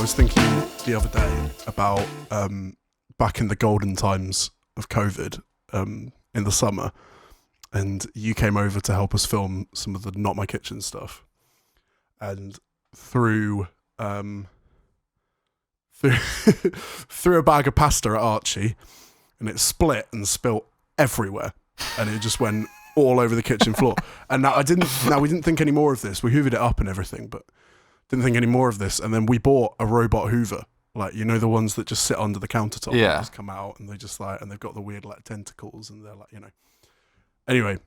was thinking the other day about back in the golden times of COVID in the summer, and you came over to help us film some of the Not My Kitchen stuff, and threw threw a bag of pasta at Archie, and it split and spilt everywhere, and it just went all over the kitchen floor. And we didn't think any more of this. We hoovered it up and everything, but didn't think any more of this. And then we bought a robot hoover, like, you know, the ones that just sit under the countertop, and just come out, and they just like, and they've got the weird like tentacles, and they're like, you know. Anyway,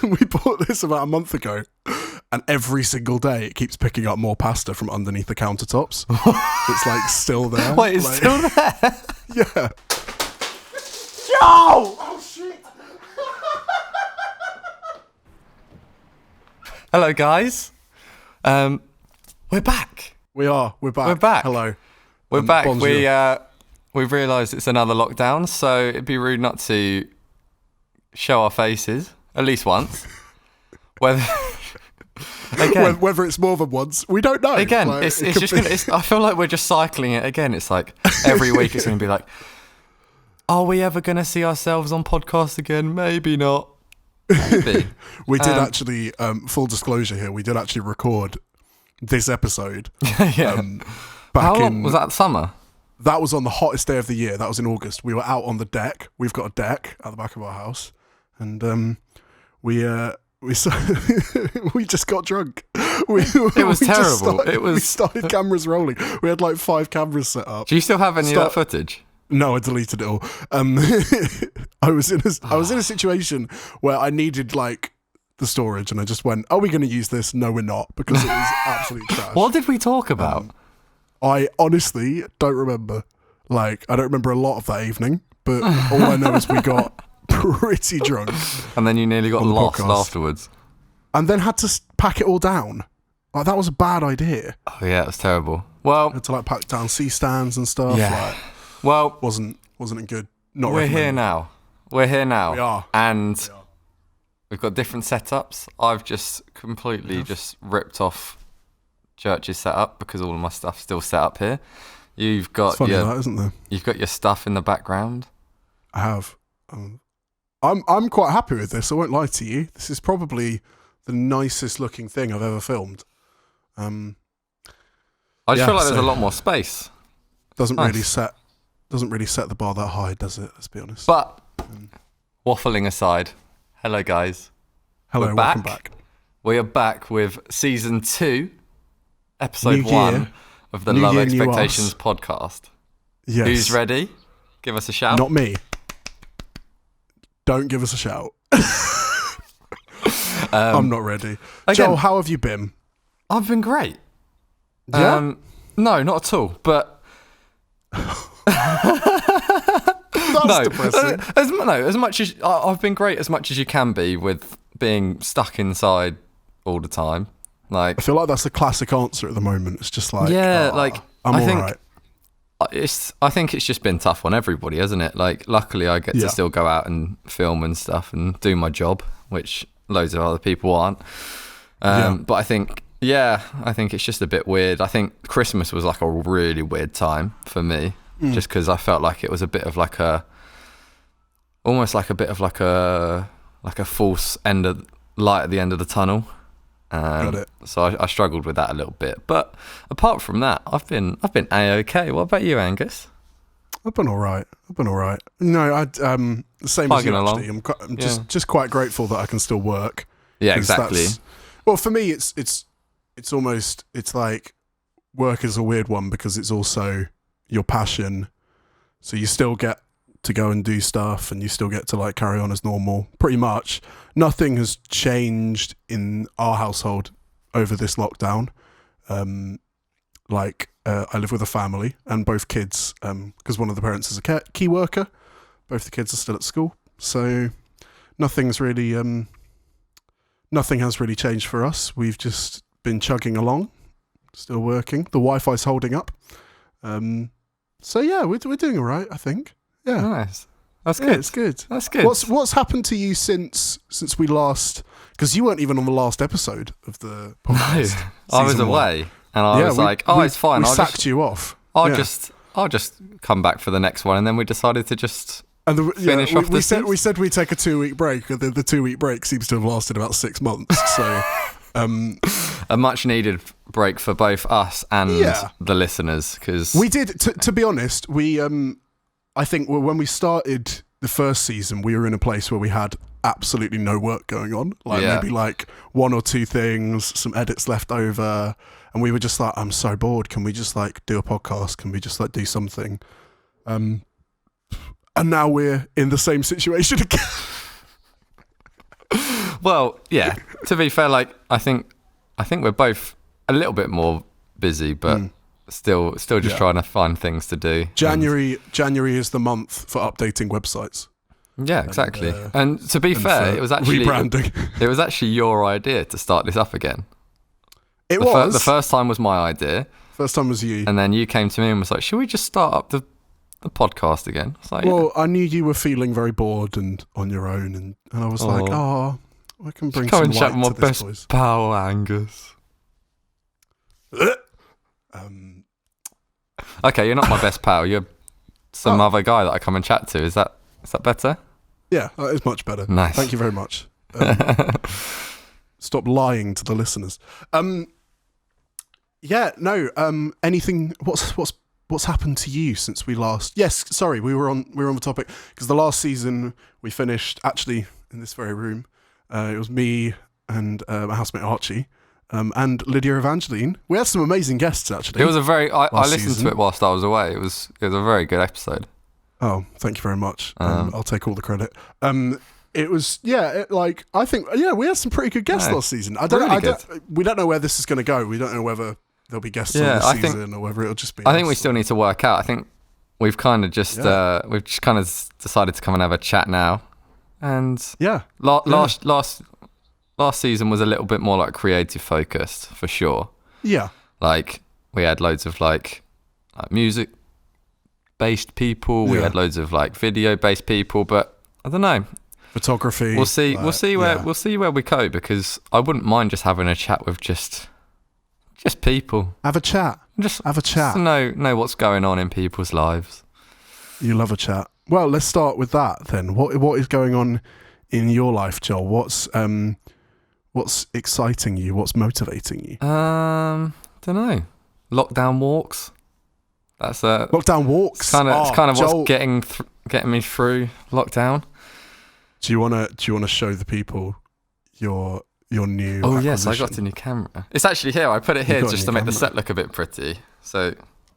we bought this about a month ago, and every single day it keeps picking up more pasta from underneath the countertops. It's like still there. Wait, it's like, still there? Yeah. Joel! Oh shit! Hello, guys. We're back. We're back. We're back. Hello. We're back. Bonjour. We've realised it's another lockdown, so it'd be rude not to show our faces at least once. Whether it's more than once, we don't know. Again, like, it's just gonna. I feel like we're just cycling it again. It's like every week it's gonna be like, are we ever gonna see ourselves on podcast again? Maybe not. Maybe. We did actually, full disclosure here, we did actually record this episode. Yeah. How long was that? Summer? That was on the hottest day of the year. That was in August. We were out on the deck. We've got a deck at the back of our house, and we just got drunk. It was terrible. We started cameras rolling. We had like 5 cameras set up. Do you still have any of that footage? No, I deleted it all. I was in a situation where I needed like the storage, and I just went, "Are we going to use this?" No, we're not, because it was absolute trash. What did we talk about? I honestly don't remember. Like, I don't remember a lot of that evening, but all I know is we got pretty drunk, and then you nearly got lost afterwards, and then had to pack it all down. Like, that was a bad idea. Oh yeah, it was terrible. Well, had to like pack down C-stands and stuff. Yeah. Like, well, wasn't good. Not we're here now. We're here now. We are. And we've got different setups. I've just completely just ripped off Church's setup because all of my stuff's still set up here. You've got it's funny that, isn't there? You've got your stuff in the background. I have. I'm quite happy with this. I won't lie to you. This is probably the nicest looking thing I've ever filmed. I just feel like there's a lot more space. Doesn't really set the bar that high, does it? Let's be honest. But waffling aside, hello guys. Hello, welcome back. We are back with season 2, episode 1 of the Low Expectations podcast. Yes. Who's ready? Give us a shout. Not me. Don't give us a shout. I'm not ready. Again, Joel, how have you been? I've been great. Yeah? No, not at all. But That's depressing. As much as I've been great, as much as you can be with being stuck inside all the time. Like, I feel like that's the classic answer at the moment. It's just like, I think it's just been tough on everybody, hasn't it? Like, luckily I get to still go out and film and stuff and do my job, which loads of other people aren't. But I think it's just a bit weird. I think Christmas was like a really weird time for me, just because I felt like it was a bit of like almost like a bit of like a false light at the end of the tunnel. Got it. So I struggled with that a little bit. But apart from that, I've been A-okay. What about you, Angus? I've been all right. No, the same as you, actually. I'm just quite grateful that I can still work. Yeah, exactly. Well, for me, it's like work is a weird one because it's also your passion. So you still get to go and do stuff, and you still get to like carry on as normal. Pretty much nothing has changed in our household over this lockdown. I live with a family, and both kids, because one of the parents is a key worker, both the kids are still at school. So nothing has really changed for us. We've just been chugging along, still working. The Wi-Fi's holding up. So yeah, we're doing all right, I think. Yeah. Nice. That's good. Yeah, it's good. That's good. What's happened to you since we last? Because you weren't even on the last episode of the podcast. No, I was away, And I was like, "Oh, it's fine. We sacked you off. I'll just come back for the next one." And then we decided to just finish off the season. We said we'd take a 2-week break, and the 2-week break seems to have lasted about 6 months. So, a much needed break for both us and the listeners, because we did. To be honest, we I think when we started the first season, we were in a place where we had absolutely no work going on. Maybe like 1 or 2 things, some edits left over, and we were just like, I'm so bored. Can we just like do a podcast? Can we just like do something? And now we're in the same situation again. Well, yeah. To be fair, like I think we're both a little bit more busy, but still just trying to find things to do. January is the month for updating websites. Yeah, exactly. And to be fair, it was actually rebranding. It was actually your idea to start this up again. The first time was my idea. First time was you. And then you came to me and was like, "Should we just start up the podcast again?" I was like, well, I knew you were feeling very bored and on your own, and I was like, I can bring some light to this, boys. Come and chat with my best pal, Angus. Okay, you're not my best pal. You're some other guy that I come and chat to. Is that better? Yeah, that is much better. Nice. Thank you very much. Stop lying to the listeners. Anything? What's happened to you since we last? Yes, sorry, we were on the topic because the last season we finished actually in this very room. It was me and my housemate Archie. And Lydia Evangeline. We had some amazing guests, actually. It was a very... I listened to it whilst I was away. It was a very good episode. Oh, thank you very much. I'll take all the credit. It was... I think... Yeah, we had some pretty good guests last season. We don't know where this is going to go. We don't know whether there'll be guests on this season or whether it'll just be... I think we still need to work out. I think we've kind of just... we've just kind of decided to come and have a chat now. And... Yeah. Last season was a little bit more like creative focused, for sure. Yeah. Like we had loads of like music based people. We had loads of like video based people, but I don't know. Photography. We'll see. We'll see where we go, because I wouldn't mind just having a chat with just people. Have a chat. Just to know what's going on in people's lives. You love a chat. Well, let's start with that then. What is going on in your life, Joel? What's exciting you? What's motivating you? Don't know. Lockdown walks. That's lockdown walks. It's kind of Joel, what's getting me through lockdown. Do you wanna show the people your new? Oh yes, I got a new camera. It's actually here. I put it here just to make the set look a bit pretty. So.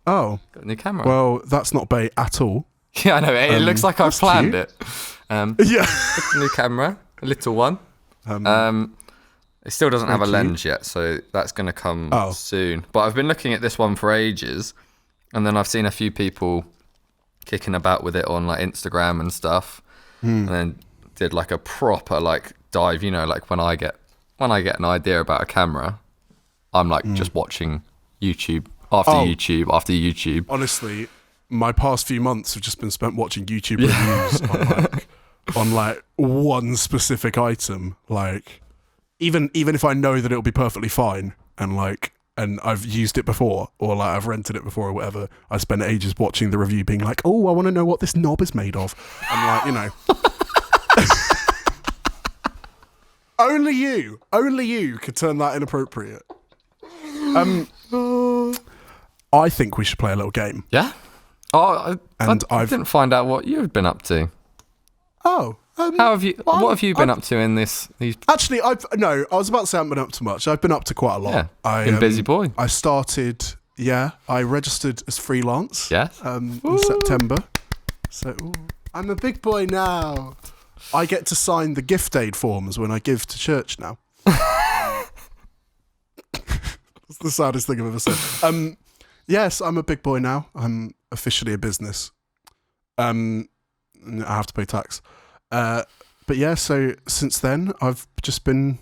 Oh. Got a new camera. Well, that's not bait at all. Yeah, I know. It looks like I've planned it. Yeah. Got a new camera, a little one. It still doesn't have a lens yet, so that's going to come soon. But I've been looking at this one for ages, and then I've seen a few people kicking about with it on like Instagram and stuff, and then did like a proper like dive. You know, like when I get an idea about a camera, I'm like just watching YouTube after YouTube after YouTube. Honestly, my past few months have just been spent watching YouTube reviews on one specific item, like. Even if I know that it'll be perfectly fine and I've used it before or like I've rented it before or whatever, I spend ages watching the review being like, oh, I want to know what this knob is made of. I'm like, only you could turn that inappropriate. I think we should play a little game. Yeah? Oh, I didn't find out what you've been up to. Oh. How have you? What have you been up to in these? Actually, I was about to say I haven't been up to much. I've been up to quite a lot. Yeah, been busy boy. I started. Yeah, I registered as freelance. Yes. In September. So I'm a big boy now. I get to sign the gift aid forms when I give to church now. That's the saddest thing I've ever said. Yes, I'm a big boy now. I'm officially a business. I have to pay tax. But yeah, so since then I've just been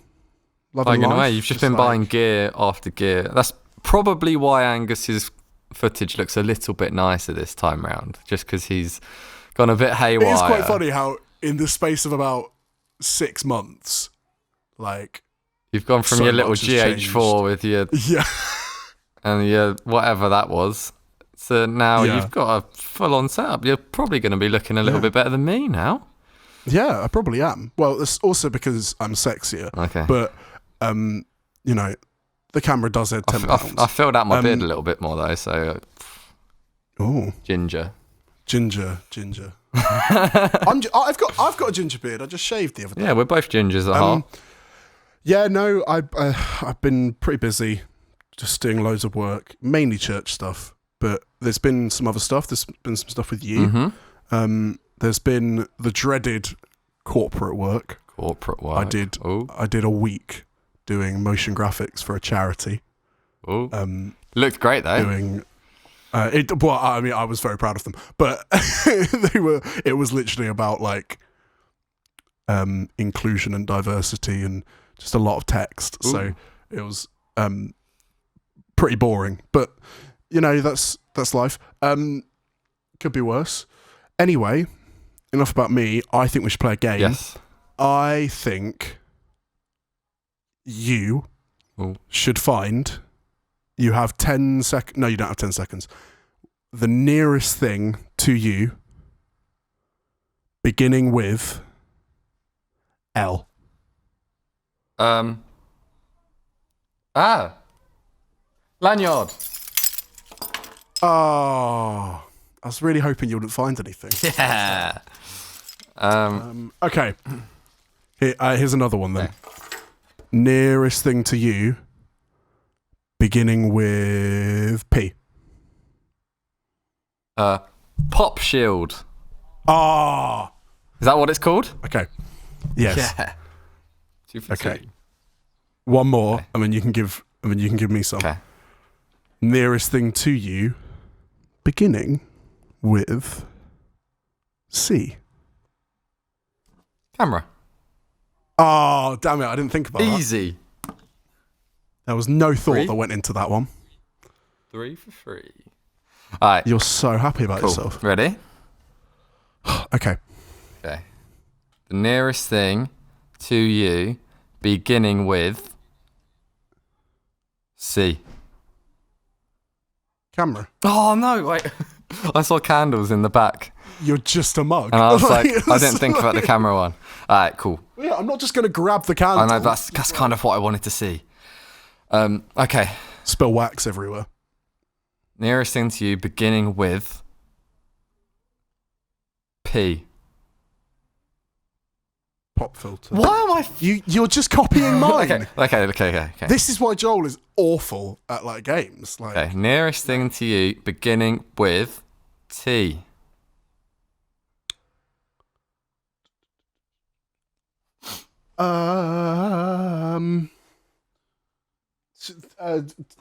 loving life. Away. You've just been buying gear after gear. That's probably why Angus's footage looks a little bit nicer this time round, just because he's gone a bit haywire. It is quite funny how in the space of about 6 months, like you've gone from your little GH4 with your and whatever that was. So now you've got a full-on setup. You're probably going to be looking a little bit better than me now. Yeah, I probably am. Well, it's also because I'm sexier. Okay. But, the camera does add £10. I filled out my beard a little bit more though, so... Oh. Ginger. I've got a ginger beard. I just shaved the other day. Yeah, we're both gingers at heart. Yeah, no, I've been pretty busy, just doing loads of work, mainly church stuff. But there's been some other stuff. There's been some stuff with you. Mm-hmm. There's been the dreaded corporate work. I did a week doing motion graphics for a charity. Oh, looked great though. I was very proud of them, but it was literally about like inclusion and diversity and just a lot of text. Ooh. So it was pretty boring, but that's life. Could be worse. Anyway, enough about me. I think we should play a game. Yes. I think you should find. You have 10 seconds. No, you don't have 10 seconds. The nearest thing to you, beginning with L. Lanyard. Oh, I was really hoping you wouldn't find anything. Yeah. Okay. Here's another one then. Okay. Nearest thing to you, beginning with P. Pop shield. Ah. Is that what it's called? Okay. Yes. Yeah. 2 for 2. Okay. One more, okay. and then you can give me some. Okay. Nearest thing to you, beginning with C. Camera. Oh, damn it! I didn't think about that. Easy. There was no thought that went into that one. 3 for 3. All right. You're so happy about yourself. Ready? Okay. Okay. The nearest thing to you, beginning with C. Camera. Oh, no, wait. I saw candles in the back. You're just a mug. And I was like, I didn't think about the camera one. All right, cool. Yeah, I'm not just going to grab the candle. I know, that's kind of what I wanted to see. Okay. Spill wax everywhere. Nearest thing to you, beginning with P. Pop filter. Why am I... You're just copying mine. Okay. This is why Joel is awful at like games. Like, okay, nearest thing to you, beginning with T.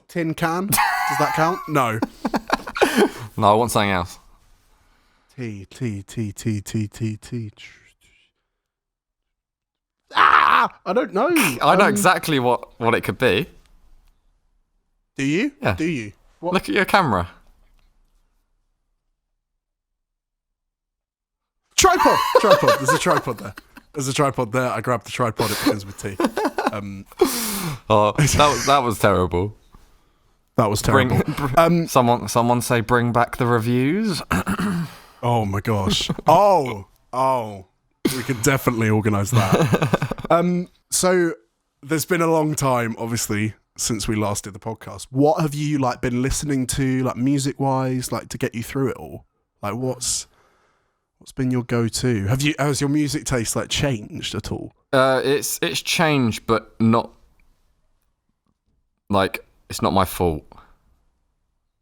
Tin can. Does that count? No. No, I want something else. T. I don't know. I know exactly what it could be. Do you? Yeah. Do you? What? Look at your camera. Tripod. There's a tripod there. I grabbed the tripod. It begins with T. Oh, that was terrible. That was terrible. Someone say bring back the reviews. Oh my gosh. Oh. We could definitely organise that. So there's been a long time, obviously, since we last did the podcast. What have you been listening to, music wise, to get you through it all? What's been your go-to? Has your music taste changed at all? It's changed, but not it's not my fault.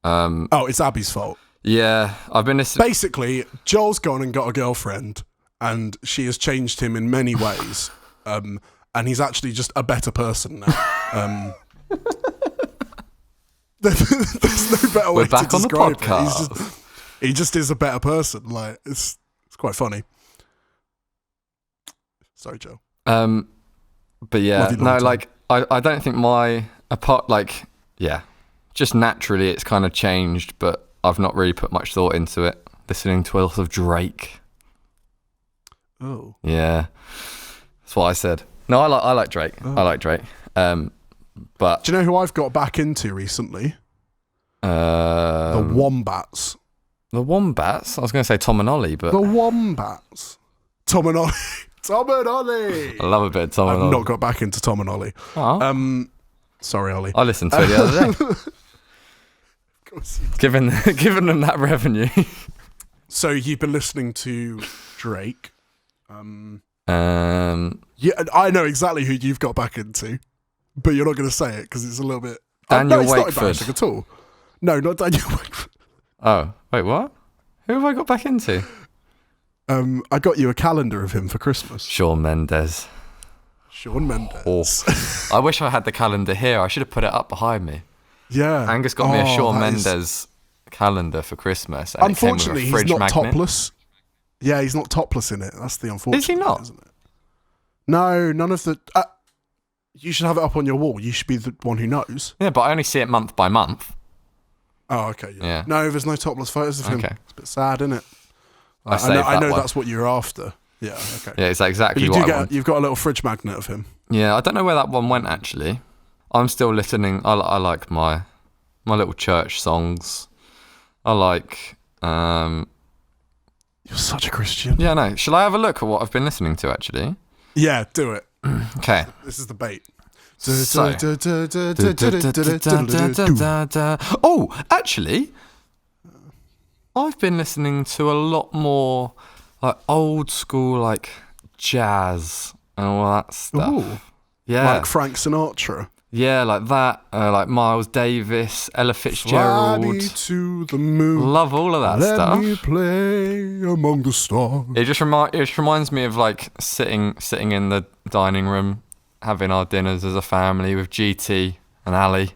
It's Abby's fault. Yeah, I've been listening. Basically, Joel's gone and got a girlfriend, and she has changed him in many ways. And he's actually just a better person now. There's no better way to describe it. He just is a better person. It's quite funny. Sorry, Joe. But yeah, no, I don't think just naturally it's kind of changed, but I've not really put much thought into it. Listening to a lot of Drake. Oh. Yeah. That's what I said. No, I like Drake. Oh. I like Drake. But do you know who I've got back into recently? The Wombats. The Wombats? I was going to say Tom and Ollie, but... The Wombats. Tom and Ollie. Tom and Ollie. I love a bit of Tom and Ollie. I've not got back into Tom and Ollie. Oh. Sorry, Ollie. I listened to it the other day. Giving them that revenue. So you've been listening to Drake. Yeah, I know exactly who you've got back into, but you're not going to say it because it's a little bit... Daniel it's Wakeford. not embarrassing at all. No, not Daniel Wakeford. Oh, wait, what? Who have I got back into? I got you a calendar of him for Christmas. Shawn Mendes. Shawn Mendes. Oh. I wish I had the calendar here. I should have put it up behind me. Yeah. Angus got me a Shawn Mendes calendar for Christmas. And unfortunately, it came with a fridge he's not magnet. Topless. Yeah, he's not topless in it. That's the unfortunate. Is he not? Isn't it? No, none of the... you should have it up on your wall. You should be the one who knows. Yeah, but I only see it month by month. Oh, okay. Yeah. No, there's no topless photos of him. Okay. It's a bit sad, isn't it? I know one. that's what you're after. Yeah, okay. Yeah, it's exactly But what I want. you've got a little fridge magnet of him. Yeah, I don't know where that one went, actually. I'm still listening. I like my little church songs. I like... You're such a Christian. Yeah, no. Shall I have a look at what I've been listening to, actually? Yeah, do it. Okay. This is the bait. So. Oh, actually, I've been listening to a lot more like old school, like jazz and all that stuff. Ooh, Yeah, like Frank Sinatra. yeah, like that. Like Miles Davis, Ella Fly Fitzgerald. me to the moon. Love all of that Let stuff. me play among the stars. It just reminds me of like sitting in the dining room, having our dinners as a family with GT and Ali.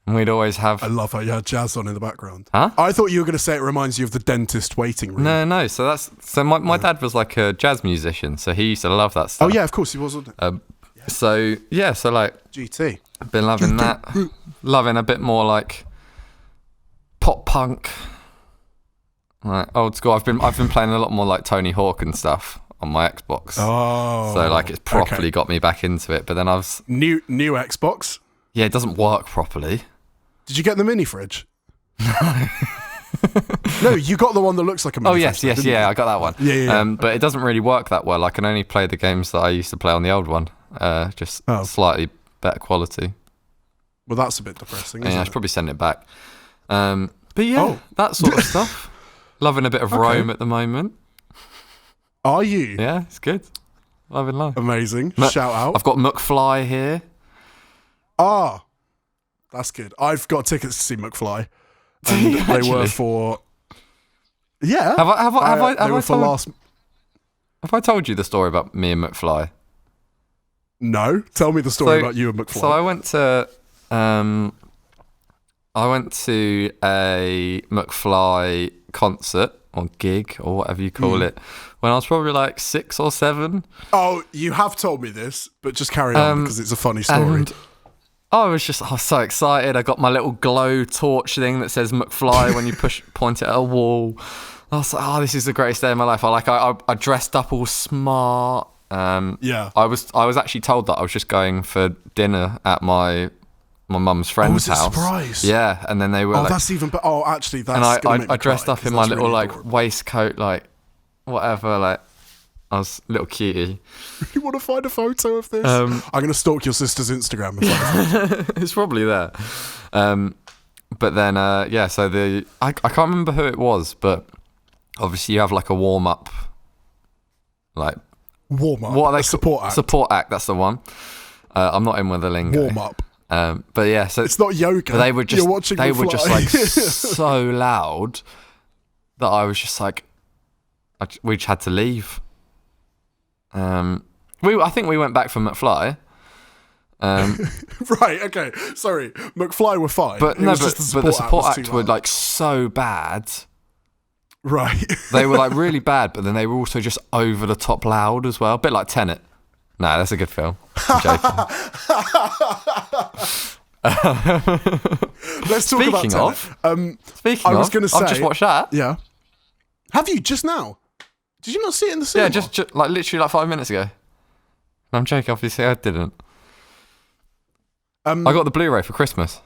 And we'd always have... I love how you had jazz on in the background. Huh? I thought you were going to say it reminds you of the dentist waiting room. No. So my dad was like a jazz musician, so he used to love that stuff. Oh yeah, of course he was, wasn't it? So like GT. been loving that, loving a bit more like pop punk, like old school. I've been playing a lot more like Tony Hawk and stuff on my Xbox. Oh. So like it's properly got me back into it. But then new Xbox. Yeah, it doesn't work properly. Did you get the mini fridge? No, you got the one that looks like a mini fridge. Yes, yeah, I got that one. Yeah. But it doesn't really work that well. I can only play the games that I used to play on the old one, just slightly better quality. Well, that's a bit depressing, isn't Yeah, I it? should probably send it back. But yeah, that sort of stuff. Loving a bit of Rome at the moment. Are you? Yeah, it's good. Loving life. Amazing. Shout out. I've got McFly here. Ah, that's good. I've got tickets to see McFly. And they were for... Yeah. Have I told you the story about me and McFly? No. Tell me the story about you and McFly. So I went to a McFly concert or gig or whatever you call it when I was probably like 6 or 7. Oh, you have told me this, but just carry on because it's a funny story. And I was so excited. I got my little glow torch thing that says McFly when you point it at a wall. I was like, this is the greatest day of my life. I dressed up all smart. Yeah. I was actually told that I was just going for dinner at my mum's friend's house. Surprise? Yeah, and then they were. Oh, that's even better. Oh, actually, that's. And gonna make me I dressed cry, up in my little really like adorable. waistcoat, like whatever, like I was a little cutie. You want to find a photo of this? I'm going to stalk your sister's Instagram. And find a photo. It's probably there. But then, so I can't remember who it was, but obviously you have like a warm up, like Warm up. what are they support act. Support act. That's the one. I'm not in with the lingo. Warm up. But yeah, so It's not yoga. but they were just You're watching they the were just fly. like so loud that I was just like, we just had to leave. I think we went back from McFly. Right, okay. Sorry. McFly were fine. But It no, was but just the the support was act too were loud. like so bad. Right. They were like really bad, but then they were also just over the top loud as well. A bit like Tenet. Nah, that's a good film. I'm joking. Let's talk about Speaking Tenet. of, Speaking I was of, gonna I've just say- watched that. Yeah. Have you just now? Did you not see it in the cinema? Yeah, just like literally like 5 minutes ago. No, I'm joking. Obviously, I didn't. I got the Blu-ray for Christmas.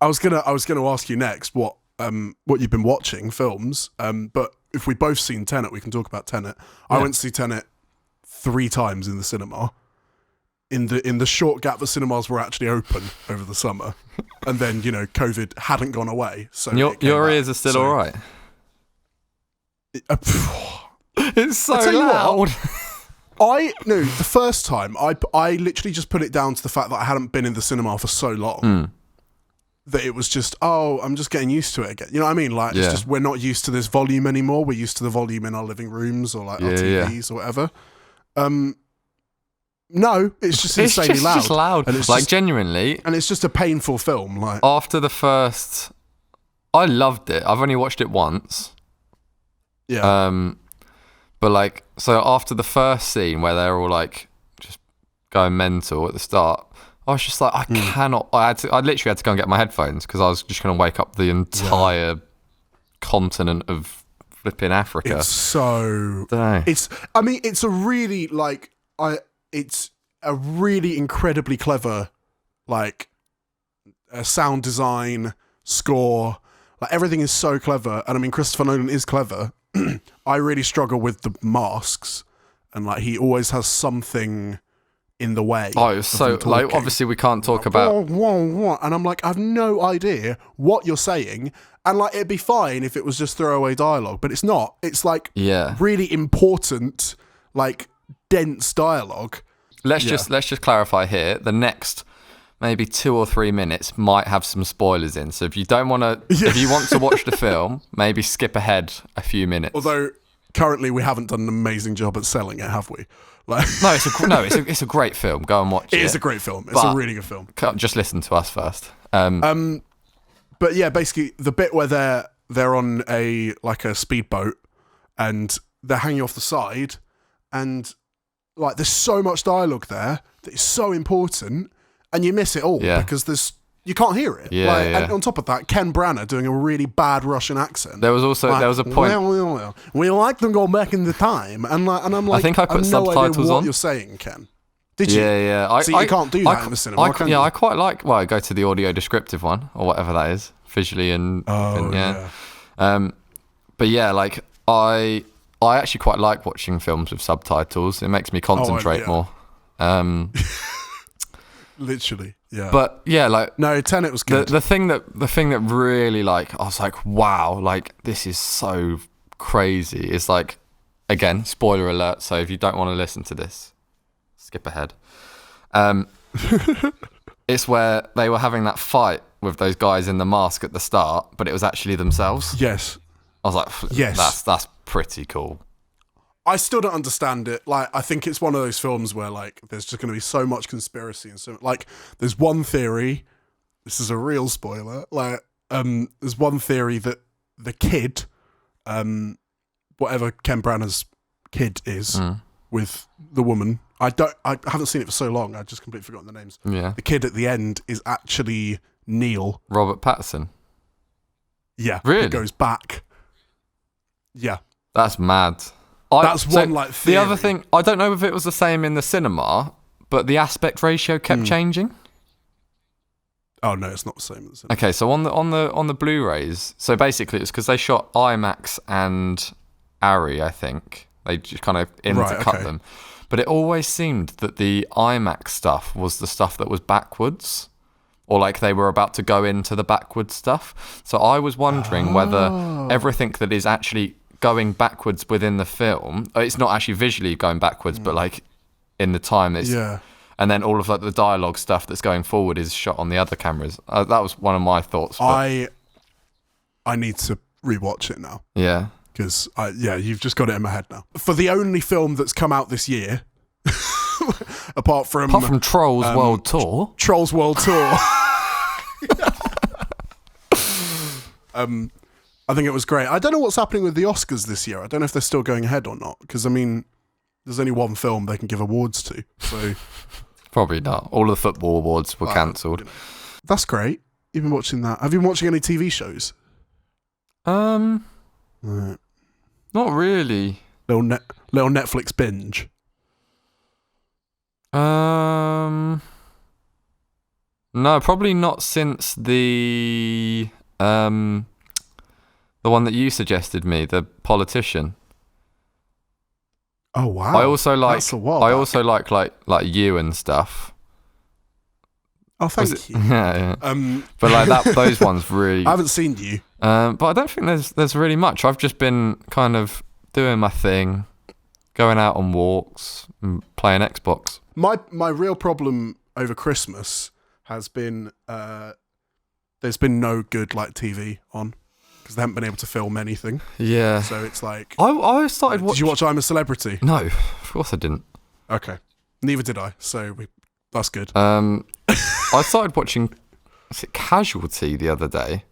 I was gonna ask you next what you've been watching films. But if we've both seen Tenet, we can talk about Tenet. I went to see Tenet 3 times in the cinema. In the short gap that cinemas were actually open over the summer, and then COVID hadn't gone away. So your ears are still all right. It's so loud. The first time I literally just put it down to the fact that I hadn't been in the cinema for so long that it was just I'm just getting used to it again. You know what I mean? Like it's just we're not used to this volume anymore. We're used to the volume in our living rooms or like our TVs or whatever. No, it's just insanely loud. It's just loud. And it's like genuinely. And it's just a painful film. Like after the first, I loved it. I've only watched it once. Yeah. But like, so after the first scene where they're all like just going mental at the start, I was just like, I cannot. I literally had to go and get my headphones because I was just going to wake up the entire continent of flipping Africa. It's a really it's a really incredibly clever, like, sound design, score. Like, everything is so clever. And I mean, Christopher Nolan is clever. I really struggle with the masks. And, like, he always has something in the way. Oh, so, like, obviously we can't talk about... And I'm like, I have no idea what you're saying. And, like, it'd be fine if it was just throwaway dialogue. But it's not. It's, like, really important, like, dense dialogue. Let's just clarify here. The next maybe 2 or 3 minutes might have some spoilers in. So if you don't want to, if you want to watch the film, maybe skip ahead a few minutes. Although currently we haven't done an amazing job at selling it, have we? Like, it's a great film. Go and watch it. It is a great film. It's a really good film. Just listen to us first. But yeah, basically the bit where they're on a speedboat and they're hanging off the side and. Like, there's so much dialogue there that is so important, and you miss it all because you can't hear it. And on top of that, Ken Branagh doing a really bad Russian accent. There was a point. Well, we like to go back in the time, and I'm like, I think I put subtitles on. What on. you're saying, Ken? Did you? Yeah. So you can't do that in the cinema. I quite like. Well, I go to the audio descriptive one or whatever that is, visually and yeah. But yeah, like I actually quite like watching films with subtitles. It makes me concentrate more. Literally, yeah. But yeah, like no, Tenet was good. The thing that really, like, I was like, wow, like this is so crazy. It's like, again, spoiler alert. So if you don't want to listen to this, skip ahead. It's where they were having that fight with those guys in the mask at the start, but it was actually themselves. Yes. I was like, yes, that's pretty cool. I still don't understand it. Like, I think it's one of those films where, like, there's just going to be so much conspiracy and so, like, there's one theory. This is a real spoiler. Like, there's one theory that the kid, whatever Ken Branagh's kid is, with the woman. I haven't seen it for so long. I just completely forgotten the names. Yeah. The kid at the end is actually Neil. Robert Pattinson. Yeah. Really? It goes back. Yeah. That's mad. That's one theory. The other thing, I don't know if it was the same in the cinema, but the aspect ratio kept changing. Oh no, it's not the same in the cinema. Okay, so on the Blu-rays, so basically it's because they shot IMAX and ARRI, I think. They just kind of intercut them. But it always seemed that the IMAX stuff was the stuff that was backwards. Or like they were about to go into the backwards stuff. So I was wondering whether everything that is actually going backwards within the film, it's not actually visually going backwards, but like in the time it's... Yeah. And then all of like the dialogue stuff that's going forward is shot on the other cameras. That was one of my thoughts. But I need to rewatch it now. Yeah. Because, you've just got it in my head now. For the only film that's come out this year... apart from Trolls World Tour. Trolls World Tour. I think it was great. I don't know what's happening with the Oscars this year. I don't know if they're still going ahead or not. Because, I mean, there's only one film they can give awards to. So probably not. All of the football awards were cancelled. That's great. You've been watching that. Have you been watching any TV shows? Not really. Little Netflix binge. No, probably not since the one that you suggested me, the politician. Oh wow! I also like. That's a while I back. also like you and stuff. Oh, thank you. Yeah. But like those ones really. I haven't seen you. But I don't think there's really much. I've just been kind of doing my thing, going out on walks, and playing Xbox. My real problem over Christmas has been there's been no good like TV on because they haven't been able to film anything. Yeah. So it's like I started watching. Did you watch I'm a Celebrity? No, of course I didn't. Okay, neither did I. So that's good. I started watching. Was it Casualty the other day?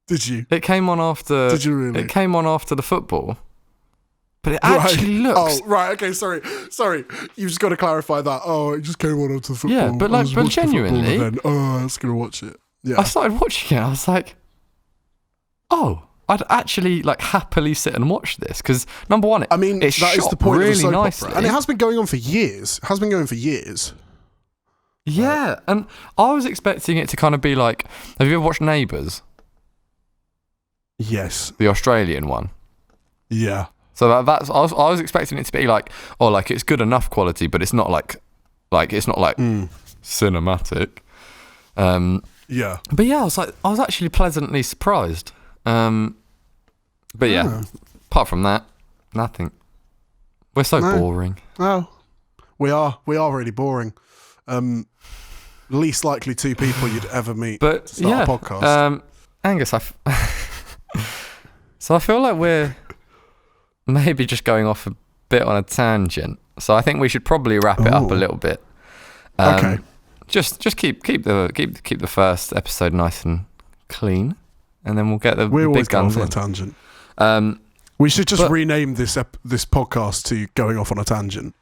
Did you? It came on after. Did you really? It came on after the football. But it actually looks. Oh, right. Okay, sorry. You just got to clarify that. Oh, it just came on after the football. Yeah, but genuinely. I was going to watch it. Yeah. I started watching it. I was like, oh, I'd actually like happily sit and watch this because number one, I mean, it's that shot is the point really of a soap nicely, opera. And it has been going on for years. Yeah, and I was expecting it to kind of be like, have you ever watched Neighbours? Yes. The Australian one. Yeah. So that's I was expecting it to be like, oh, like it's good enough quality, but it's not like it's not like cinematic. Yeah. But yeah, I was actually pleasantly surprised. But yeah, apart from that, nothing. We're so boring. Oh, we are really boring. Least likely two people you'd ever meet But to start a podcast. Angus, so I feel like we're maybe just going off a bit on a tangent. So I think we should probably wrap it up a little bit. Okay. Just keep the first episode nice and clean, and then we'll get the We're always big going guns off on in. a tangent. We should just rename this podcast to "Going Off on a Tangent."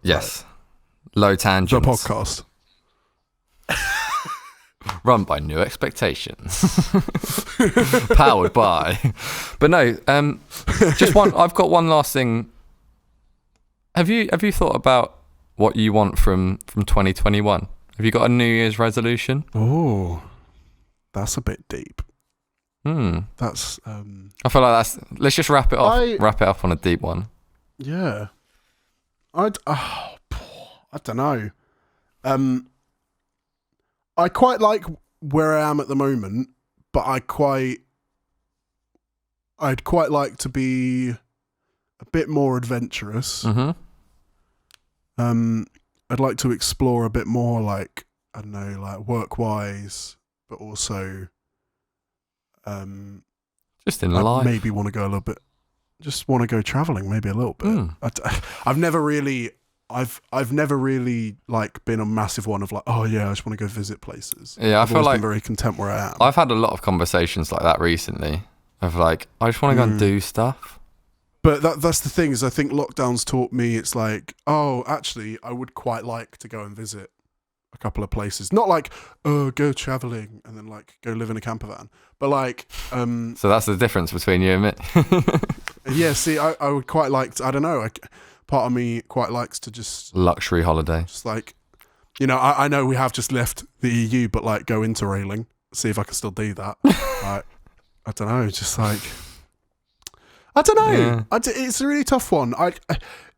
Yes, low tangents. The podcast. Run by New Expectations. Powered by. But no, just one. I've got one last thing. Have you thought about what you want from 2021? Have you got a New Year's resolution? Oh, that's a bit deep. That's. I feel like let's just wrap it off. Wrap it up on a deep one. Yeah. I don't know. I quite like where I am at the moment, but I'd quite like to be a bit more adventurous. Mm-hmm. I'd like to explore a bit more, like, I don't know, like work-wise, but also just in life. Maybe want to go a little bit. Just want to go traveling, maybe a little bit. I've never really like been a massive one of like, oh yeah, I just want to go visit places. Yeah, I've always been very content where I am. I've had a lot of conversations like that recently. Of like, I just want to go and do stuff. But that's the thing is, I think lockdowns taught me it's like, oh, actually, I would quite like to go and visit a couple of places. Not like, oh, go traveling and then like go live in a camper van, but like. So that's the difference between you and me. Yeah, see, I would quite like to, I don't know, part of me quite likes to just... Luxury holiday. Just like, you know, I know we have just left the EU, but like go interrailing, see if I can still do that. Like, I don't know, just like... I don't know. Yeah. It's a really tough one.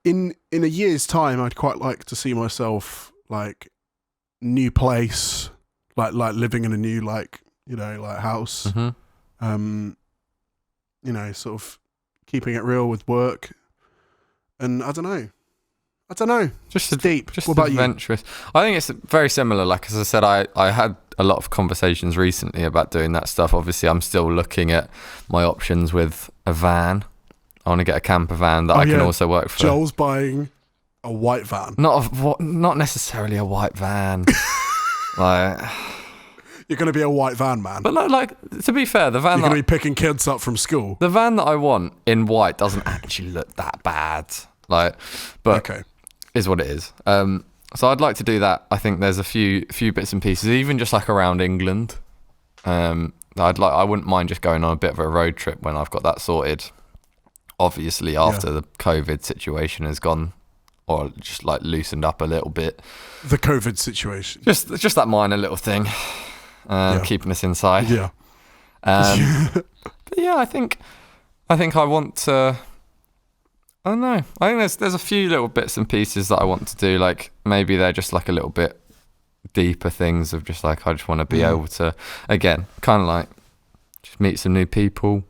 In a year's time, I'd quite like to see myself like new place, like living in a new like, you know, like house. Mm-hmm. You know, sort of keeping it real with work. And I don't know. Just deep. Just what about adventurous. You? I think it's very similar. Like, as I said, I had a lot of conversations recently about doing that stuff. Obviously, I'm still looking at my options with a van. I want to get a camper van that I can also work for. Joel's buying a white van. Not necessarily a white van. Like, you're going to be a white van man. But like, to be fair, the van you're going to be picking kids up from school. The van that I want in white doesn't actually look that bad. Like, but is what it is. So I'd like to do that. I think there's a few bits and pieces, even just like around England. I wouldn't mind just going on a bit of a road trip when I've got that sorted. Obviously, after the COVID situation has gone or just like loosened up a little bit. The COVID situation. Just that minor little thing, keeping us inside. Yeah. But yeah, I think I want to. I don't know. I think there's a few little bits and pieces that I want to do. Like maybe they're just like a little bit deeper things of just like I just want to be able to, again, kind of like just meet some new people,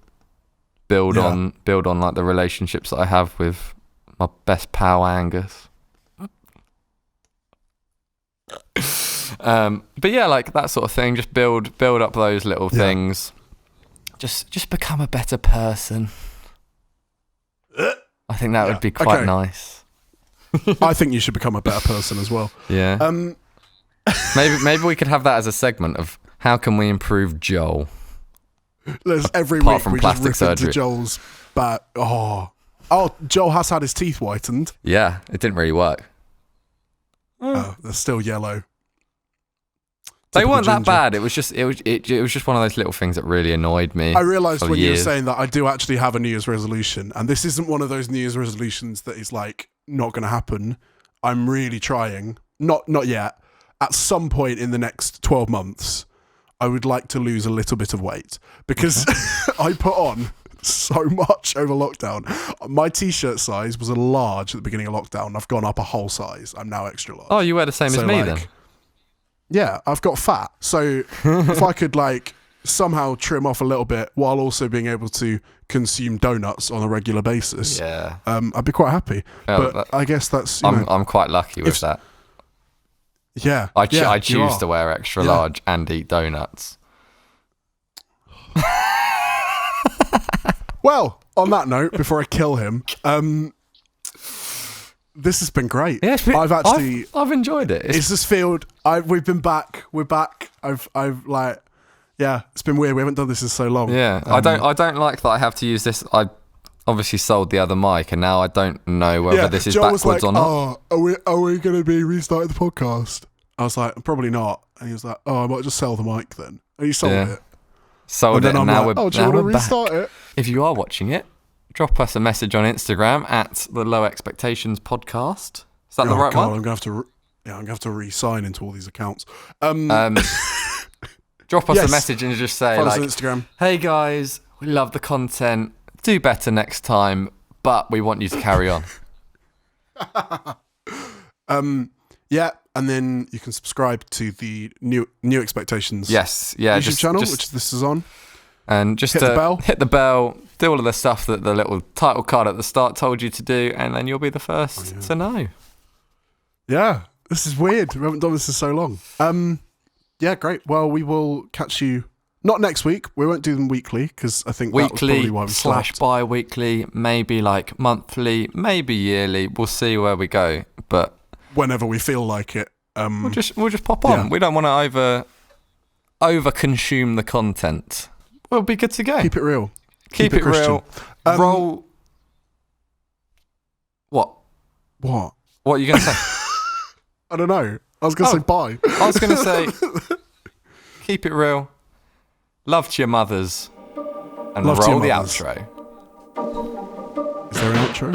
build on like the relationships that I have with my best pal Angus. But yeah, like that sort of thing. Just build up those little things. Just become a better person. I think that would be quite nice. I think you should become a better person as well. Yeah. Maybe we could have that as a segment of how can we improve Joel. Every Apart week from we plastic just rip into surgery. Joel's back. Oh, Joel has had his teeth whitened. Yeah, it didn't really work. Oh, they're still yellow. They Typical weren't that ginger. bad. It was just one of those little things that really annoyed me. I realised for when you were years. saying that I do actually have a New Year's resolution, and this isn't one of those New Year's resolutions that is like not going to happen. I'm really trying. Not yet. At some point in the next 12 months, I would like to lose a little bit of weight because I put on so much over lockdown. My t-shirt size was a large at the beginning of lockdown. I've gone up a whole size. I'm now extra large. Oh, you wear the same as me then? Yeah, I've got fat. So if I could like somehow trim off a little bit while also being able to consume donuts on a regular basis, I'd be quite happy. Oh, but I guess that's, you know, I'm quite lucky with that. Yeah. I you choose are. to wear extra large and eat donuts. Well, on that note, before I kill him, this has been great. Yeah, I've enjoyed it. It's just felt we've been back. We're back. I've like, yeah, it's been weird. We haven't done this in so long. Yeah, I don't like that I have to use this. I obviously sold the other mic, and now I don't know whether this is Joel backwards was like, or not. Oh, are we going to be restarting the podcast? I was like, probably not. And he was like, oh, I might just sell the mic then. And he sold it. Sold it, and now we're do you want to back. restart it? If you are watching it, drop us a message on Instagram at the Low Expectations Podcast. Is that the right one? I'm gonna have to re-sign into all these accounts. Drop us a message and just say follow us like, on Instagram. "Hey guys, we love the content. Do better next time, but we want you to carry on." Yeah, and then you can subscribe to the New Expectations. Yes, yeah, YouTube channel, which this is on. And just hit the bell, do all of the stuff that the little title card at the start told you to do, and then you'll be the first to know. Yeah, this is weird. We haven't done this in so long. Yeah, great. Well, we will catch you not next week. We won't do them weekly because I think that was probably why we stopped. / bi-weekly, maybe like monthly, maybe yearly. We'll see where we go, but whenever we feel like it, we'll just pop on. Yeah. We don't want to over consume the content. We'll be good to go. Keep it real. Keep it real. Roll. What? What are you going to say? I don't know. I was going to say bye. I was going to say, keep it real. Love to your mothers. And roll the outro. Is there an outro?